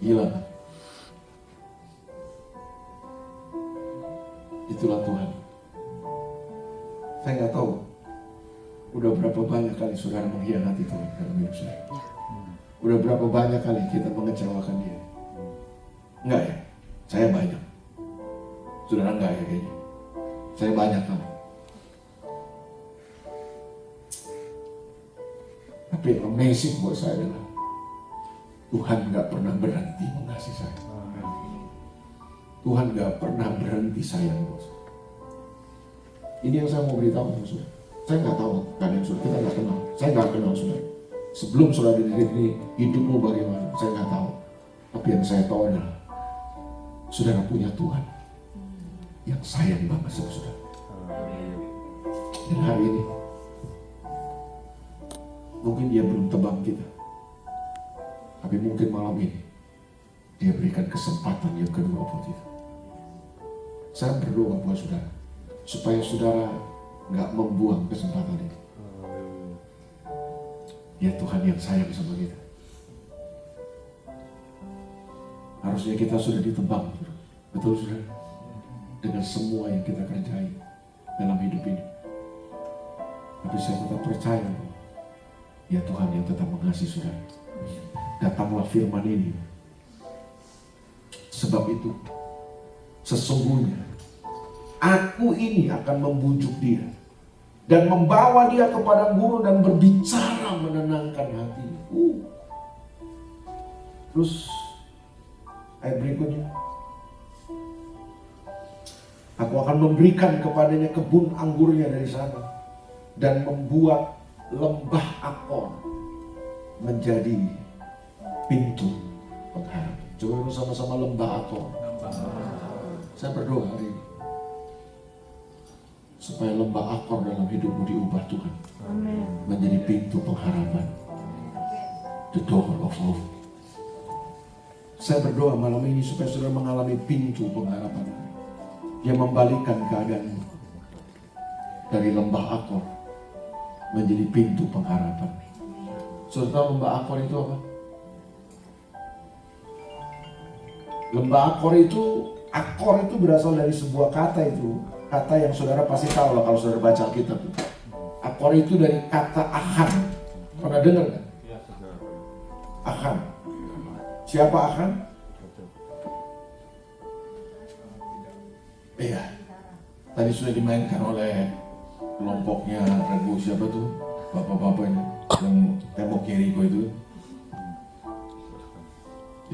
Gila. Itulah Tuhan. Saya nggak tahu udah berapa banyak kali saudara mengkhianati Tuhan dalam hidup saya. Udah berapa banyak kali kita mengecewakan Dia. Enggak ya? Saya banyak. Saudara enggak ya kayaknya? Saya banyak kan. Tapi yang amazing buat saya adalah Tuhan gak pernah berhenti mengasihi saya. Tuhan gak pernah berhenti sayang buat saya. Ini yang saya mau beritahu sama saudara. Saya gak tahu kalian saudara, kita gak kenal. Saya gak kenal saudara. Sebelum saudara dididik ini, hidupmu bagaimana? Saya gak tahu. Tapi yang saya tahu adalah saudara punya Tuhan yang sayang banget sama saudara. Dan hari ini mungkin Dia belum tebang kita, tapi mungkin malam ini Dia berikan kesempatan yang kedua buat kita. Saya berdoa buat saudara supaya saudara gak membuang kesempatan ini. Dia Tuhan yang sayang sama kita. Harusnya kita sudah ditebang, betul saudara, dengan semua yang kita kerjai dalam hidup ini. Tapi saya tetap percaya bahwa ya Tuhan yang tetap mengasihi saudara. Datanglah firman ini. Sebab itu sesungguhnya aku ini akan membujuk dia dan membawa dia ke padang gurun dan berbicara menenangkan hatinya. Terus ayat berikutnya, aku akan memberikan kepadanya kebun anggurnya dari sana dan membuat lembah Akor menjadi pintu pengharapan. Coba sama-sama lembah Akor. Saya berdoa hari ini supaya lembah Akor dalam hidupmu diubah Tuhan. Amen. Menjadi pintu pengharapan. The door of hope. Saya berdoa malam ini supaya saudara mengalami pintu pengharapan. Dia membalikkan keadaanmu dari lembah Akor menjadi pintu pengharapan. Saudara tahu lembah Akor itu apa? Lembah Akor itu berasal dari sebuah kata itu. Kata yang saudara pasti tahu lah kalau saudara baca Alkitab. Akor itu dari kata Achan. Pernah dengar kan? Achan. Siapa Achan? Iya. Tadi sudah dimainkan oleh kelompoknya Regu siapa tuh? Bapak-bapaknya yang tembok Yeriko itu.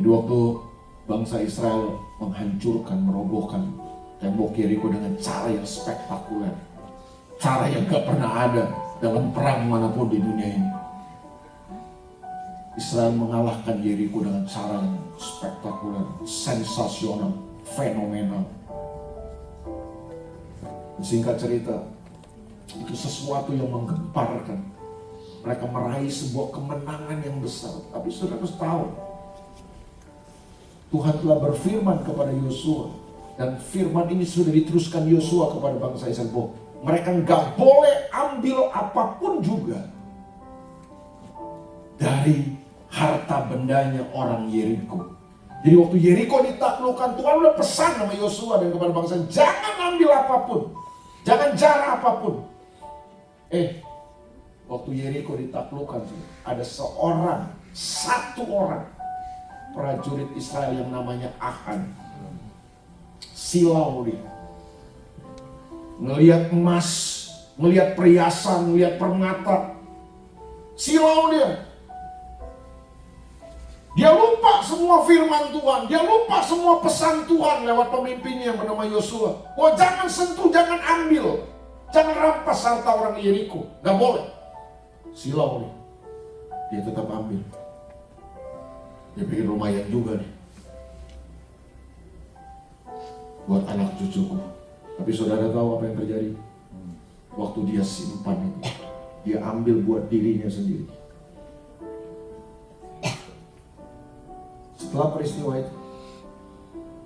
Jadi waktu bangsa Israel menghancurkan, merobohkan tembok Yeriko dengan cara yang spektakuler, cara yang gak pernah ada dalam perang manapun di dunia ini. Israel mengalahkan Yeriko dengan cara yang spektakuler, sensasional, fenomenal. Singkat cerita, itu sesuatu yang menggemparkan. Mereka meraih sebuah kemenangan yang besar. Tapi saudara harus tahu, Tuhan telah berfirman kepada Yosua, dan firman ini sudah diteruskan Yosua kepada bangsa Israel bahwa mereka nggak boleh ambil apapun juga dari harta bendanya orang Yeriko. Jadi waktu Yeriko ditaklukkan, Tuhan udah pesan sama Yosua dan kepada bangsa, jangan ambil apapun, jangan jarah apapun. Waktu Yeriko ditaklukkan, ada satu orang prajurit Israel yang namanya Achan. Silau dia. Ngelihat emas, ngelihat perhiasan, ngelihat permata. Silau dia. Dia lupa semua firman Tuhan. Dia lupa semua pesan Tuhan lewat pemimpinnya yang bernama Yosua. Oh, jangan sentuh, jangan ambil. Jangan rampas harta orang Yeriko. Gak boleh. Silau dia. Dia tetap ambil. Dia pikir lumayan juga nih buat anak cucuku. Tapi saudara tahu apa yang terjadi? Waktu dia simpan itu, dia ambil buat dirinya sendiri. Setelah peristiwa itu,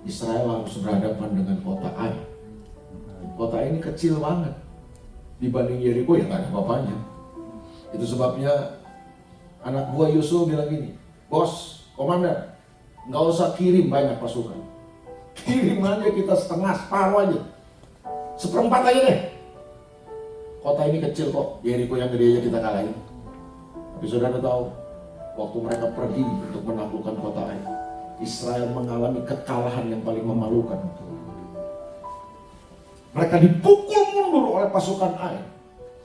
Israel harus berhadapan dengan kota Ai. Kota ini kecil banget dibanding Yeriko, ya gak ada apa-apanya. Itu sebabnya anak buah Yosua bilang gini, bos, komandan, Nggak usah kirim banyak pasukan. Kirim aja kita setengah, separuh aja. Seperempat aja deh. Kota ini kecil kok, Yeriko yang gede aja kita kalahin. Tapi saudara tahu, waktu mereka pergi untuk menaklukkan kota Ai, Israel mengalami kekalahan yang paling memalukan. Mereka dipukul mundur oleh pasukan Ai.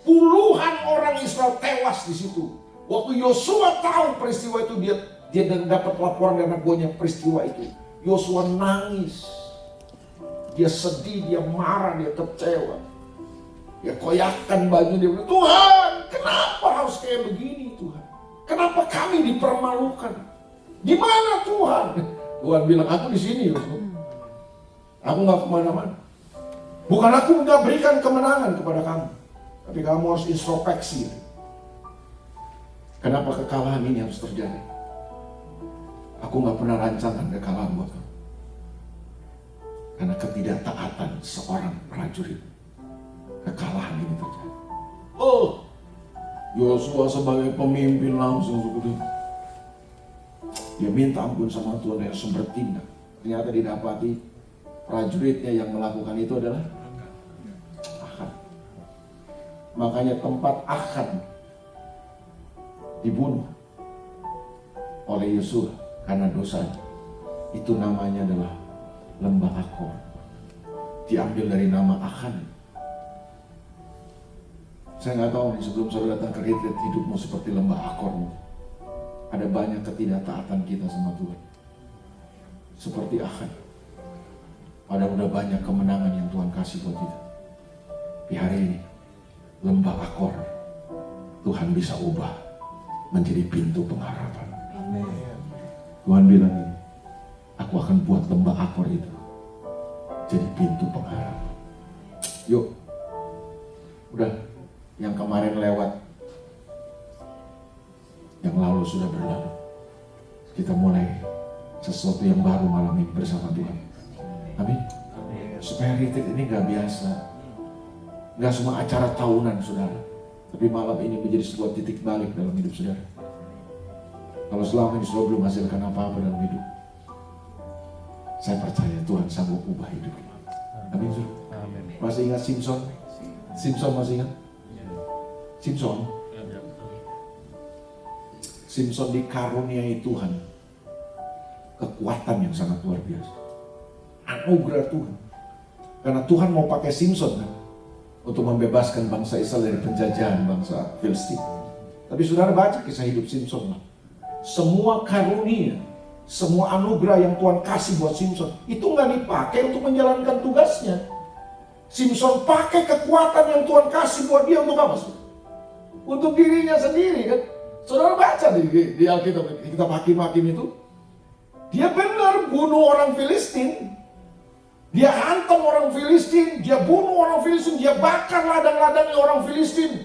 Puluhan orang Israel tewas di situ. Waktu Yosua tahu peristiwa itu, dia dapat laporan dari anak buahnya peristiwa itu. Yosua nangis. Dia sedih, dia marah, dia kecewa. Dia koyakkan baju, dia bilang, Tuhan, kenapa harus kayak begini Tuhan? Kenapa kami dipermalukan? Di mana Tuhan? Tuhan bilang, aku di sini Yosua. Aku nggak kemana-mana. Bukan aku nggak berikan kemenangan kepada kamu, tapi kamu harus introspeksi. Kenapa kekalahan ini harus terjadi? Aku nggak pernah rancangan kekalahan buat kamu. Karena ketidaktaatan seorang prajurit, kekalahan ini terjadi. Oh, Yosua sebagai pemimpin langsung seperti itu. Dia minta ampun sama Tuhan yang bertindak. Ternyata didapati prajuritnya yang melakukan itu adalah Akan. Makanya tempat Akan dibunuh oleh Yosua karena dosa itu namanya adalah Lembah Akor. Diambil dari nama Akan. Saya nggak tahu nih, sebelum saudara datang ke retreat, hidupmu seperti lembah Akormu. Ada banyak ketidaktaatan kita sama Tuhan. Seperti Akan. Padahal udah banyak kemenangan yang Tuhan kasih buat kita. Di hari ini, lembah Akor Tuhan bisa ubah menjadi pintu pengharapan. Amin. Tuhan bilang ini, aku akan buat lembah Akor itu jadi pintu pengharapan. Yuk, udah, yang kemarin lewat, yang lalu sudah berlalu. Kita mulai sesuatu yang baru malam ini bersama Tuhan. Amin. Supaya retreat ini gak biasa, gak cuma acara tahunan saudara, tapi malam ini menjadi sebuah titik balik dalam hidup saudara. Kalau selama ini saudara belum menghasilkan apa-apa dalam hidup, saya percaya Tuhan sanggup ubah hidup kita. Amin. Masih ingat Simpson? Simpson masih ingat? Simpson? Simpson dikaruniai Tuhan kekuatan yang sangat luar biasa. Anugerah Tuhan. Karena Tuhan mau pakai Simpson kan, untuk membebaskan bangsa Israel dari penjajahan bangsa Filistin. Tapi saudara baca kisah hidup Simpson. Semua karunia, semua anugerah yang Tuhan kasih buat Simpson, itu nggak dipakai untuk menjalankan tugasnya. Simpson pakai kekuatan yang Tuhan kasih buat dia untuk apa? Untuk dirinya sendiri kan. Saudara baca di Alkitab, kitab Hakim-Hakim itu. Dia benar bunuh orang Filistin. Dia hantam orang Filistin, dia bunuh orang Filistin, dia bakar ladang-ladangnya orang Filistin.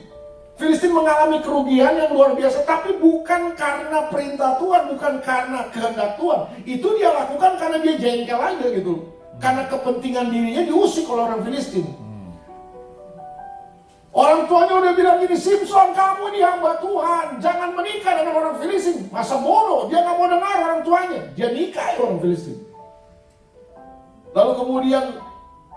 Filistin mengalami kerugian yang luar biasa, tapi bukan karena perintah Tuhan, bukan karena kehendak Tuhan. Itu dia lakukan karena dia jengkel aja gitu. Karena kepentingan dirinya diusik oleh orang Filistin. Orang tuanya udah bilang gini, Simpson, kamu ini hamba Tuhan, jangan menikah dengan orang Filistin. Masa bodoh, dia gak mau dengar orang tuanya, dia nikahi orang Filistin. Lalu kemudian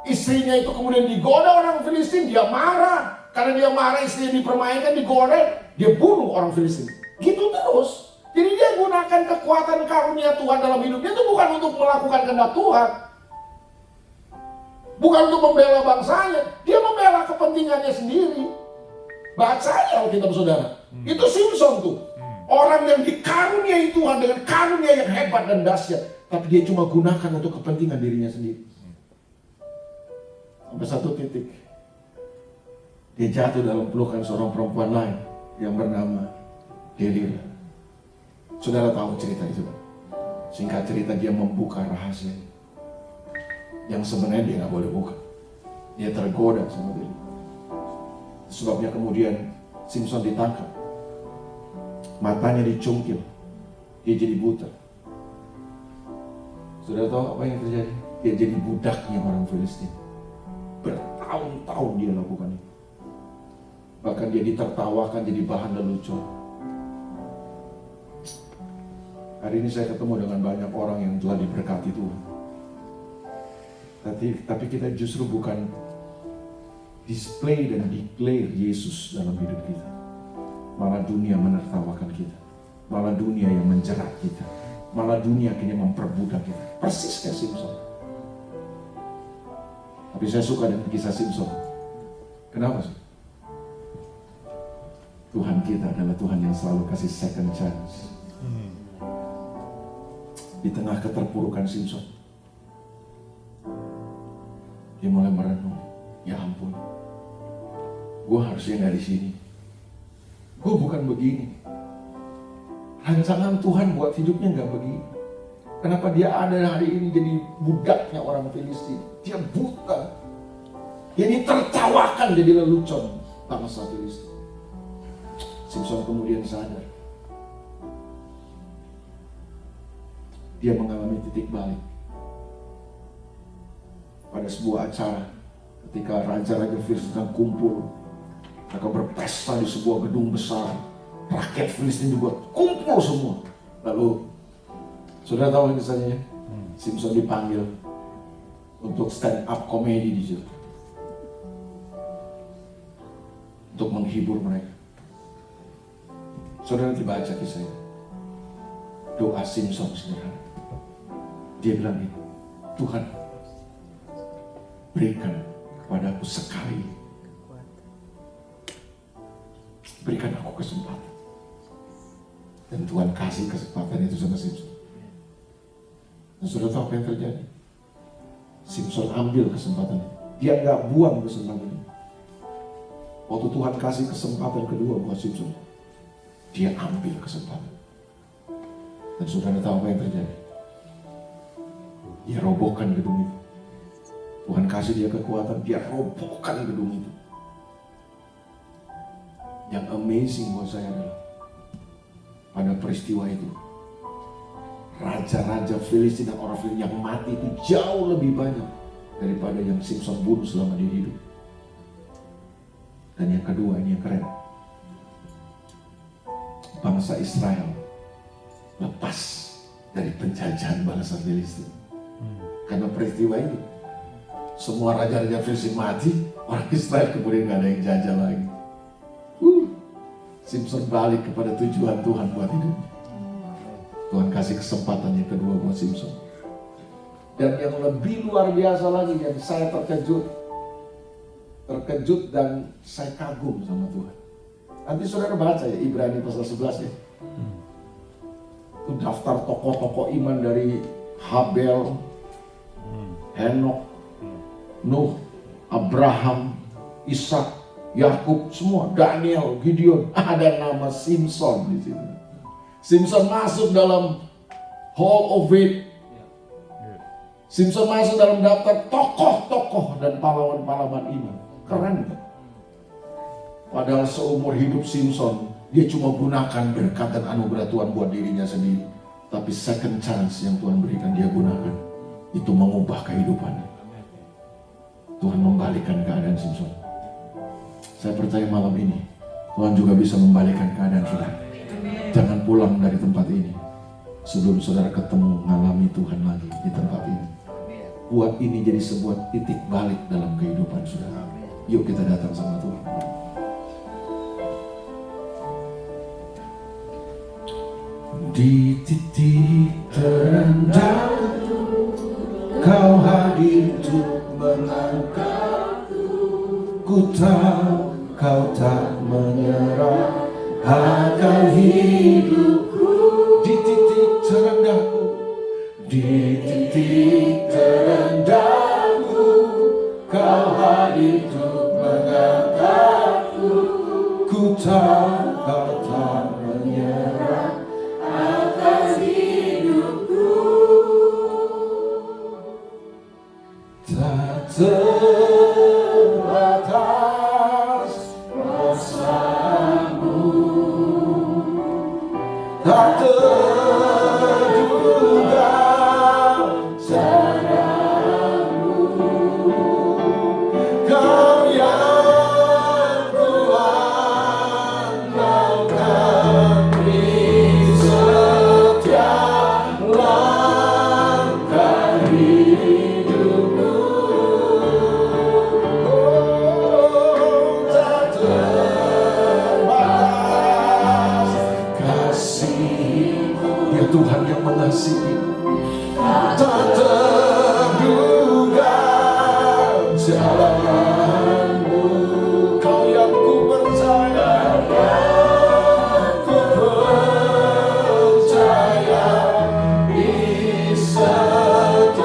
istrinya itu kemudian digoda orang Filistin, dia marah. Karena dia marah, istrinya dipermainkan, digoda, dia bunuh orang Filistin. Gitu terus. Jadi dia gunakan kekuatan karunia Tuhan dalam hidupnya itu bukan untuk melakukan kehendak Tuhan. Bukan untuk membela bangsanya, dia membela kepentingannya sendiri. Baca ya Alkitab saudara. Itu Simpson tuh. Orang yang dikaruniai Tuhan dengan karunia yang hebat dan dahsyat. Tapi dia cuma gunakan untuk kepentingan dirinya sendiri. Sampai satu titik, dia jatuh dalam pelukan seorang perempuan lain yang bernama Delila. Saudara tahu cerita itu. Singkat cerita, dia membuka rahasia yang sebenarnya dia nggak boleh buka. Dia tergoda sama dia. Sebabnya kemudian Simpson ditangkap, matanya dicungkil, dia jadi buta. Sudah tahu apa yang terjadi? Dia jadi budaknya orang Filistin. Bertahun-tahun dia lakukan itu. Bahkan dia ditertawakan jadi bahan lelucon. Hari ini saya ketemu dengan banyak orang yang telah diberkati Tuhan. Tapi kita justru bukan display dan declare Yesus dalam hidup kita. Malah dunia menertawakan kita. Malah dunia yang menjerat kita. Malah dunia kini memperbudak kita. Persis kayak Simpson. Tapi saya suka dengan kisah Simpson. Kenapa sih? Tuhan kita adalah Tuhan yang selalu kasih second chance. Di tengah keterpurukan Simpson, dia mulai merenung. Ya ampun, gue harusnya dari sini. Gue bukan begini. Rancangan Tuhan buat hidupnya gak begini. Kenapa dia ada hari ini jadi budaknya orang Filistin? Dia buta. Dia ditertawakan jadi lelucon bangsa Filistin. Simpson kemudian sadar. Dia mengalami titik balik. Pada sebuah acara, ketika raja-raja Filistin kumpul, mereka berpesta di sebuah gedung besar. Rakyat Filistin juga kumpul semua. Lalu, saudara tahu kisahnya? Simpson dipanggil untuk stand up komedi di situ, untuk menghibur mereka. Saudara dibaca kisahnya. Doa Simpson sederhana. Dia bilang ini, Tuhan, berikan kepadaku sekali. Berikan aku kesempatan. Dan Tuhan kasih kesempatan itu sama Simpson. Dan saudara tahu apa yang terjadi? Simpson ambil kesempatan. Dia nggak buang kesempatan ini. Waktu Tuhan kasih kesempatan kedua buat Simpson, dia ambil kesempatan. Dan saudara tahu apa yang terjadi? Dia robohkan gedung itu. Tuhan kasih dia kekuatan, dia robohkan gedung itu. Yang amazing buat saya adalah pada peristiwa itu, raja-raja Filistin dan orang Filistin yang mati itu jauh lebih banyak daripada yang Simpson bunuh selama dia hidup. Dan yang kedua, ini yang keren. Bangsa Israel lepas dari penjajahan bangsa Filistin. Karena peristiwa itu, semua raja-raja Filistin mati, orang Israel kemudian gak ada yang jajah lagi. Simpson balik kepada tujuan Tuhan buat hidupnya. Tuhan kasih kesempatan yang kedua buat Simpson. Dan yang lebih luar biasa lagi, yang saya terkejut dan saya kagum sama Tuhan. Nanti saudara baca ya, Ibrani pasal 11 ya. Itu daftar tokoh-tokoh iman dari Habel, Henok, Nuh, Abraham, Ishak, Yakub, semua, Daniel, Gideon, ada nama Simpson di situ. Simpson masuk dalam Hall of Fame. Simpson masuk dalam daftar tokoh-tokoh dan pahlawan-pahlawan iman. Keren kan? Padahal seumur hidup Simpson, dia cuma gunakan berkat dan anugerah Tuhan buat dirinya sendiri. Tapi second chance yang Tuhan berikan dia gunakan, itu mengubah kehidupannya. Tuhan membalikkan keadaan Simpson. Saya percaya malam ini, Tuhan juga bisa membalikkan keadaan saudara. Jangan pulang dari tempat ini sebelum saudara ketemu, mengalami Tuhan lagi di tempat ini. Buat ini jadi sebuah titik balik dalam kehidupan saudara. Yuk kita datang sama Tuhan. Di titik terendah Kau hadir untuk mengangkatku. Ku tahu Kau tak menyerah akan hidupku. Di titik terendahku, di titik terendahku, Kau hadir untuk mengangkatku. Ku tahu Kau tak menyerah akan hidupku. Tak terbatas Tuhan yang mengasihi. Tak terduga jalanmu, Kau yang ku percaya, ku percaya di setiap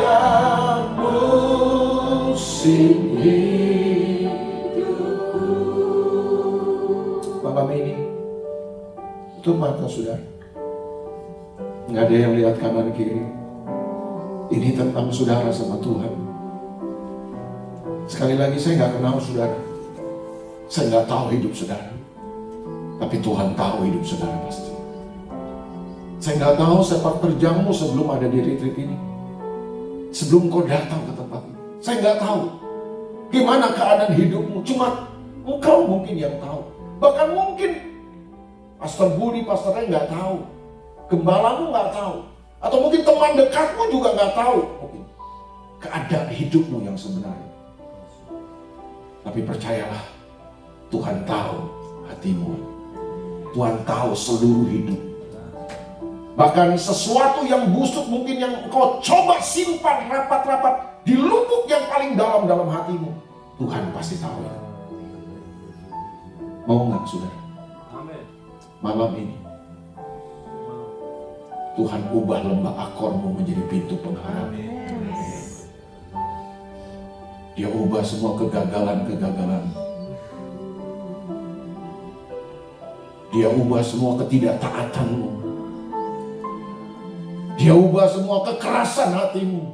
musim hidupku. Malam ini tutup mata saudara. Nggak ada yang lihat kanan kiri. Ini tentang saudara sama Tuhan. Sekali lagi, saya nggak kenal saudara. Saya nggak tahu hidup saudara. Tapi Tuhan tahu hidup saudara pasti. Saya nggak tahu sepak terjangmu sebelum ada di retreat ini. Sebelum kau datang ke tempat ini. Saya nggak tahu gimana keadaan hidupmu. Cuma engkau mungkin yang tahu. Bahkan mungkin Pastor Budi, Pastor Ray nggak tahu. Gembalamu nggak tahu. Atau mungkin teman dekatmu juga nggak tahu mungkin keadaan hidupmu yang sebenarnya. Tapi percayalah, Tuhan tahu hatimu. Tuhan tahu seluruh hidup. Bahkan sesuatu yang busuk mungkin yang kau coba simpan rapat-rapat di lubuk yang paling dalam hatimu, Tuhan pasti tahu. Mau nggak saudara? Malam ini Tuhan ubah lembah Akormu menjadi pintu pengharapan. Dia ubah semua kegagalan-kegagalan. Dia ubah semua ketidaktaatanmu. Dia ubah semua kekerasan hatimu.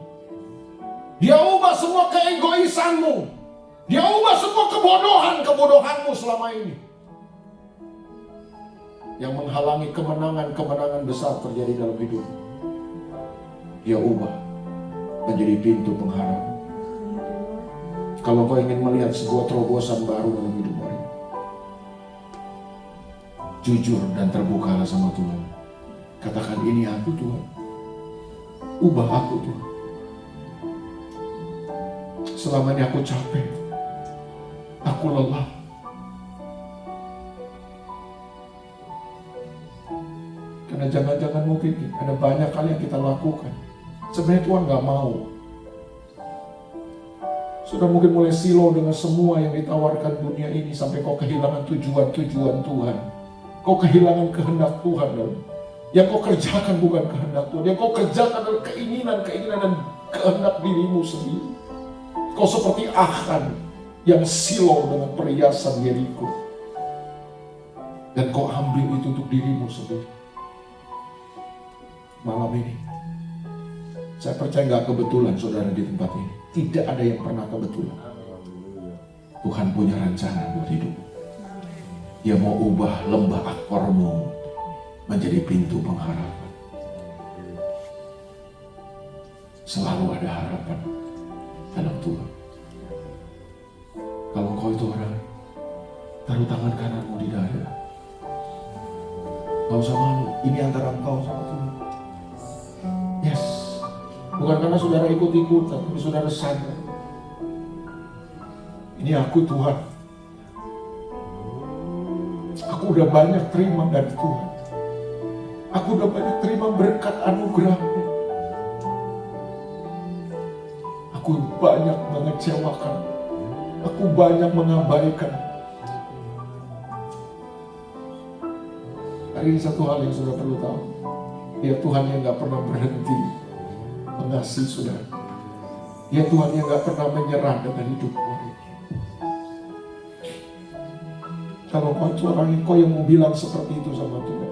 Dia ubah semua keegoisanmu. Dia ubah semua kebodohanmu selama ini, yang menghalangi kemenangan besar terjadi dalam hidup. Dia ubah menjadi pintu pengharapan. Kalau kau ingin melihat sebuah terobosan baru dalam hidup hari, jujur dan terbukalah sama Tuhan. Katakan, ini aku Tuhan. Ubah aku Tuhan. Selama ini aku capek. Aku lelah. Karena jangan-jangan mungkin ada banyak hal yang kita lakukan sebenarnya Tuhan gak mau. Sudah mungkin mulai silau dengan semua yang ditawarkan dunia ini, sampai kau kehilangan tujuan-tujuan Tuhan. Kau kehilangan kehendak Tuhan. Yang kau kerjakan bukan kehendak Tuhan. Yang kau kerjakan adalah keinginan dan kehendak dirimu sendiri. Kau seperti Achan yang silau dengan perhiasan Yeriko. Dan kau ambil itu untuk dirimu sendiri. Malam ini, saya percaya gak kebetulan saudara di tempat ini. Tidak ada yang pernah kebetulan. Tuhan punya rencana buat hidup. Dia mau ubah lembah Akormu menjadi pintu pengharapan. Selalu ada harapan dalam Tuhan. Kalau kau itu orang, taruh tangan kananmu di dada. Gak usah malu, ini antara engkau sama Tuhan. Yes, bukan karena saudara ikut-ikutan, tapi saudara sadar. Ini aku Tuhan. Aku udah banyak terima dari Tuhan. Aku udah banyak terima berkat anugerah-Nya. Aku banyak mengecewakan. Aku banyak mengabaikan. Hari ini satu hal yang saudara perlu tahu. Dia Tuhan yang gak pernah berhenti mengasihi saudara. Dia Tuhan yang gak pernah menyerah dengan hidupmu. Kalau kau itu orang yang mau bilang seperti itu sama Tuhan,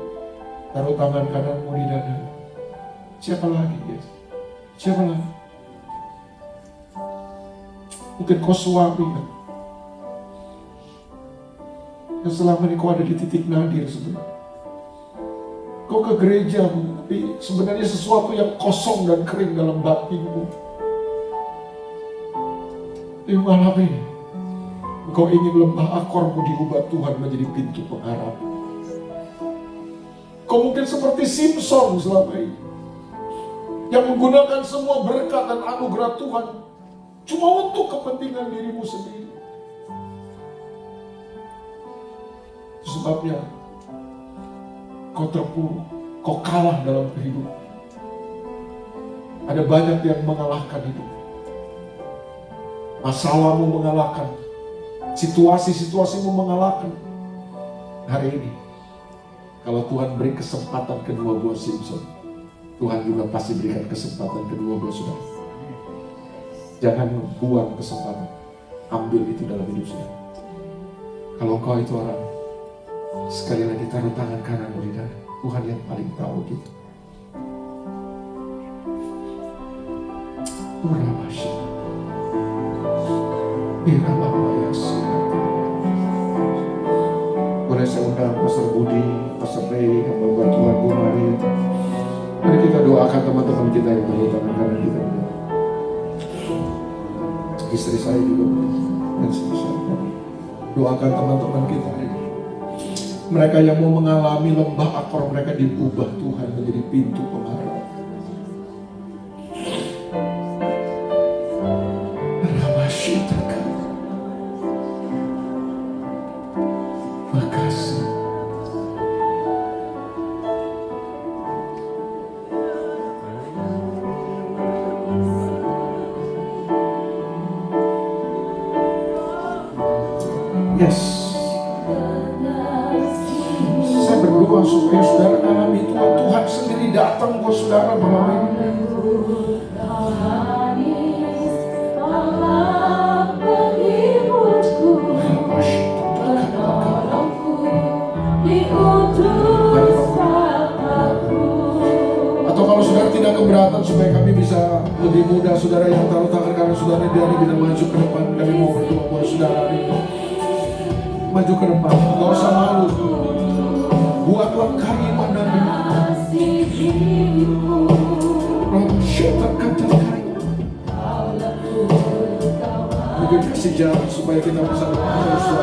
taruh tangan kananmu di dada. Siapa lagi, guys? Siapa lagi? Mungkin kau suami kan? Yang selama ini kau ada di titik nadir sebenarnya. Kau ke gereja, tapi sebenarnya sesuatu yang kosong dan kering dalam batinmu. Di malam ini, kau ingin lembah Akormu diubah Tuhan menjadi pintu pengharapan. Kau mungkin seperti Simpson selama ini, yang menggunakan semua berkat dan anugerah Tuhan cuma untuk kepentingan dirimu sendiri. Sebabnya kau terpuruk, kau kalah dalam kehidupan. Ada banyak yang mengalahkan hidup. Masalahmu mengalahkan, situasi-situasimu mengalahkan. Hari ini, kalau Tuhan beri kesempatan kedua buat Simpson, Tuhan juga pasti berikan kesempatan kedua buat saudara. Jangan buang kesempatan, ambil itu dalam hidup saudara. Kalau kau itu orang, sekali lagi taruh tangan kanan di dada. Tuhan yang paling tahu gitu. Boleh saya undang Pastor Budi, Pastor Ray yang membantu lagu Maria. Mari kita doakan teman-teman kita yang taruh tangan kanan kita. Istri saya juga dan istri saya. Doakan teman-teman kita. Mereka yang mau mengalami lembah akor, mereka diubah Tuhan menjadi pintu pengharapan. Makasih. Yes. Berdoa supaya saudara alami Tuhan. Tuhan sendiri datang buat saudara malam ini. Atau kalau saudara tidak keberatan supaya kami bisa lebih mudah, saudara yang taruh tangan kanan saudara dari bisa maju ke depan. Kami mau berdoa buat saudara ini. Maju ke depan, gak usah malu. Buatlah kalimat dari mungkin kasih jalan supaya kita bisa berdoa.